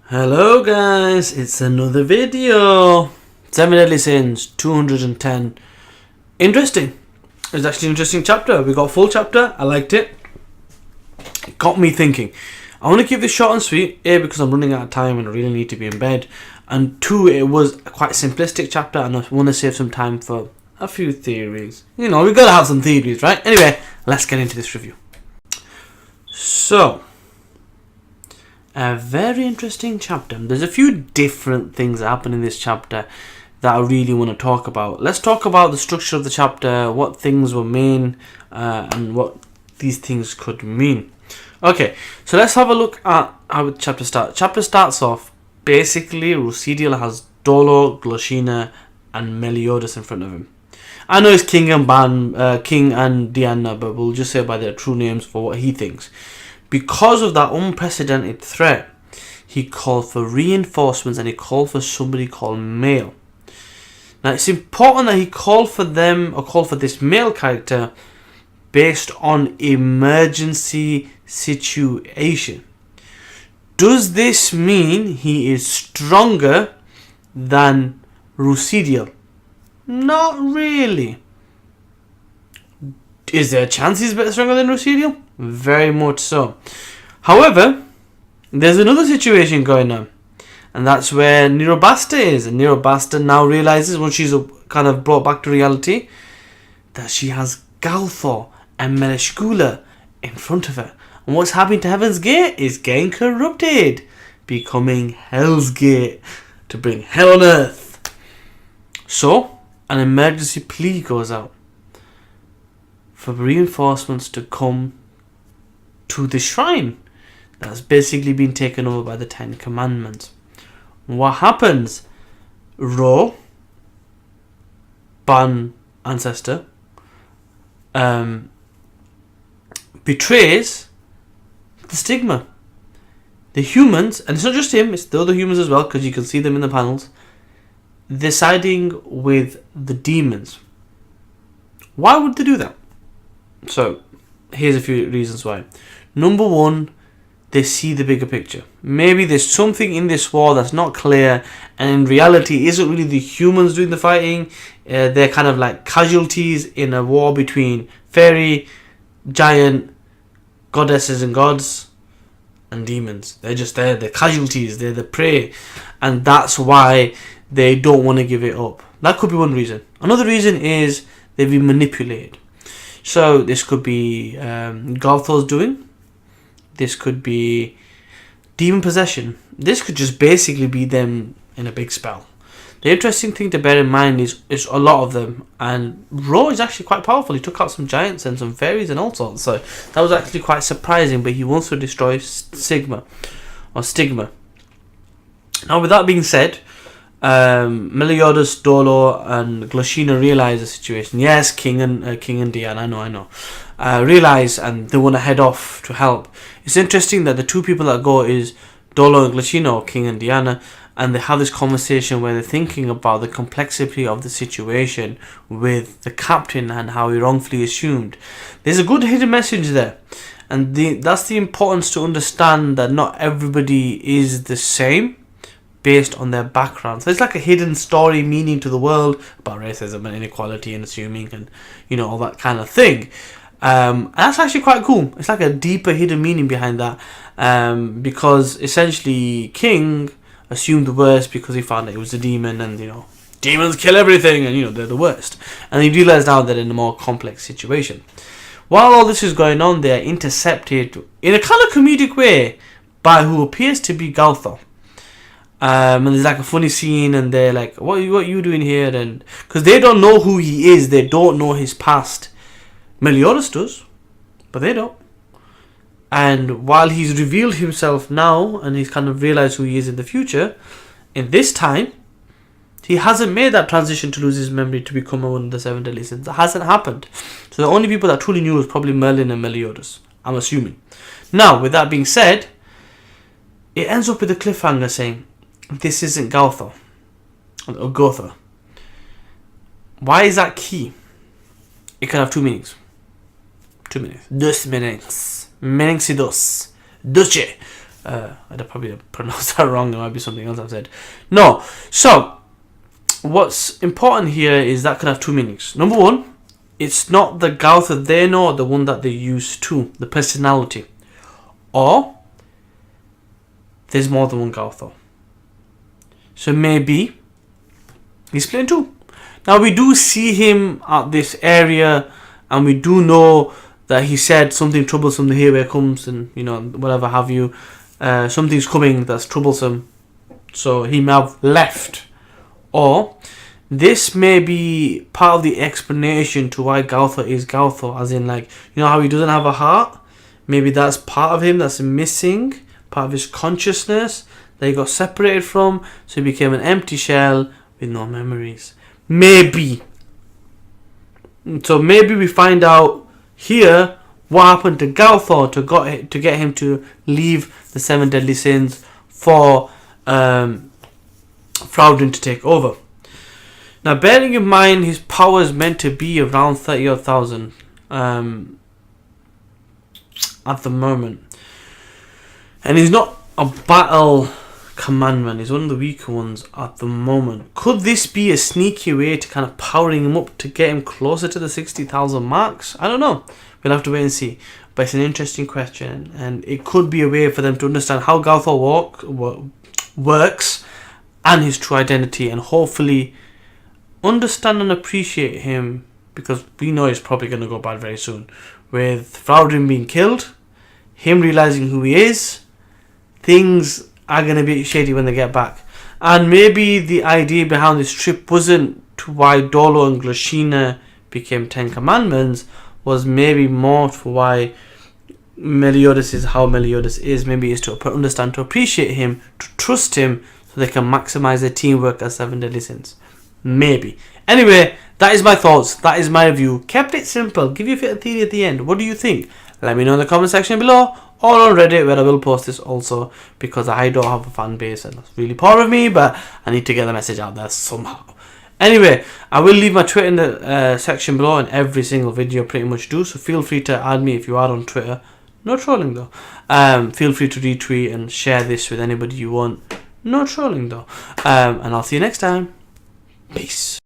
Hello guys, it's another video. 7 Deadly Sins 210. Interesting. It's actually an interesting chapter. We got a full chapter. I liked it. It got me thinking. I want to keep this short and sweet. A, because I'm running out of time and I really need to be in bed. And 2, it was a quite simplistic chapter and I want to save some time for a few theories. You know, we've got to have some theories, right? Anyway, let's get into this review. So, a very interesting chapter. There's a few different things that happen in this chapter that I really want to talk about. Let's talk about the structure of the chapter, what things were main, and what these things could mean. Okay, so let's have a look at how the chapter starts. Chapter starts off, basically, Rusidiel has Dolo, Gloshina, and Meliodas in front of him. I know it's King and Diana, but we'll just say by their true names for what he thinks. Because of that unprecedented threat, he called for reinforcements and he called for somebody called Male. Now it's important that he called for them, or called for this male character, based on emergency situation. Does this mean he is stronger than Rusidiel? Not really. Is there a chance he's better stronger than Rusidiel? Very much so. However, there's another situation going on, and that's where Nirobasta is. And Nirobasta now realizes, when she's kind of brought back to reality, that she has Gowther and Meleshkula in front of her. And what's happening to Heaven's Gate is getting corrupted, becoming Hell's Gate to bring hell on earth. So, an emergency plea goes out for reinforcements to come to the shrine that's basically been taken over by the 10 Commandments. What happens? Ro, Ban ancestor, betrays the stigma. The humans, and it's not just him, it's the other humans as well, because you can see them in the panels, they're siding with the demons. Why would they do that? So, here's a few reasons why. Number one, they see the bigger picture. Maybe there's something in this war that's not clear, and in reality, isn't really the humans doing the fighting. They're kind of like casualties in a war between fairy, giant, goddesses and gods, and demons. They're just there. They're casualties. They're the prey, and that's why they don't want to give it up. That could be one reason. Another reason is they've been manipulated. So this could be Gowther's doing. This could be demon possession. This could just basically be them in a big spell. The interesting thing to bear in mind is a lot of them. And Ro is actually quite powerful. He took out some giants and some fairies and all sorts. So that was actually quite surprising. But he wants to destroy Stigma. Now with that being said, Meliodas, Dolo, and Gloshina realize the situation. Yes, King and Diane, I know. Realize, and they want to head off to help. It's interesting that the two people that go is Dolo and Gloshina, or King and Diana, and they have this conversation where they're thinking about the complexity of the situation with the captain and how he wrongfully assumed. There's a good hidden message there, and that's the importance to understand that not everybody is the same based on their background. So it's like a hidden story meaning to the world about racism and inequality and assuming and, you know, all that kind of thing. And that's actually quite cool. It's like a deeper hidden meaning behind that, because essentially King assumed the worst because he found that it was a demon, and, you know, demons kill everything, and, you know, they're the worst. And he realized now that in a more complex situation. While all this is going on, they are intercepted in a kind of comedic way by who appears to be Gowther. And there's like a funny scene, and they're like, what are you doing here? And because they don't know who he is, they don't know his past. Meliodas does, but they don't. And while he's revealed himself now, and he's kind of realized who he is in the future, in this time, he hasn't made that transition to lose his memory to become one of the 7 Deadly Sins. That hasn't happened. So the only people that truly knew was probably Merlin and Meliodas, I'm assuming. Now, with that being said, it ends up with a cliffhanger saying, this isn't Gowther, or Gowther. Why is that key? It can have two meanings. Dos meanings. Meanings y dos. Duce. I'd probably pronounced that wrong. There might be something else I've said. No. So, what's important here is that could have two meanings. Number one, it's not the Gowther they know, the one that they used to, the personality. Or, there's more than one Gowther. So maybe he's playing two. Now we do see him at this area, and we do know that he said something troublesome here where it comes, and whatever have you. Something's coming that's troublesome. So he may have left. Or this may be part of the explanation to why Gowther is Gowther, as in how he doesn't have a heart. Maybe that's part of him that's missing, part of his consciousness that he got separated from, so he became an empty shell with no memories. Maybe. So maybe we find out here what happened to Gowther to get him to leave the 7 deadly sins for Fraudin to take over. Now, bearing in mind his power is meant to be around 30,000 at the moment, and he's not a battle commandment, he's one of the weaker ones at the moment. Could this be a sneaky way to kind of powering him up to get him closer to the 60,000 marks? I don't know. We'll have to wait and see. But it's an interesting question, and it could be a way for them to understand how Gowther works and his true identity, and hopefully understand and appreciate him, because we know he's probably going to go bad very soon. With Fraudin being killed, him realizing who he is, things are going to be shady when they get back. And maybe the idea behind this trip wasn't to why Dolo and Gloshina became 10 commandments, was maybe more for why Meliodas is how Meliodas is. Maybe it's to understand, to appreciate him, to trust him, so they can maximize their teamwork as 7 deadly sins. Maybe. Anyway, that is my thoughts. That is my review. Kept it simple. Give you a bit of theory at the end. What do you think? Let me know in the comment section below, or on Reddit, where I will post this also, because I don't have a fan base, and that's really poor of me, but I need to get the message out there somehow. Anyway, I will leave my Twitter in the section below, and every single video pretty much do, so feel free to add me if you are on Twitter. No trolling though. Feel free to retweet and share this with anybody you want. No trolling though. And I'll see you next time. Peace.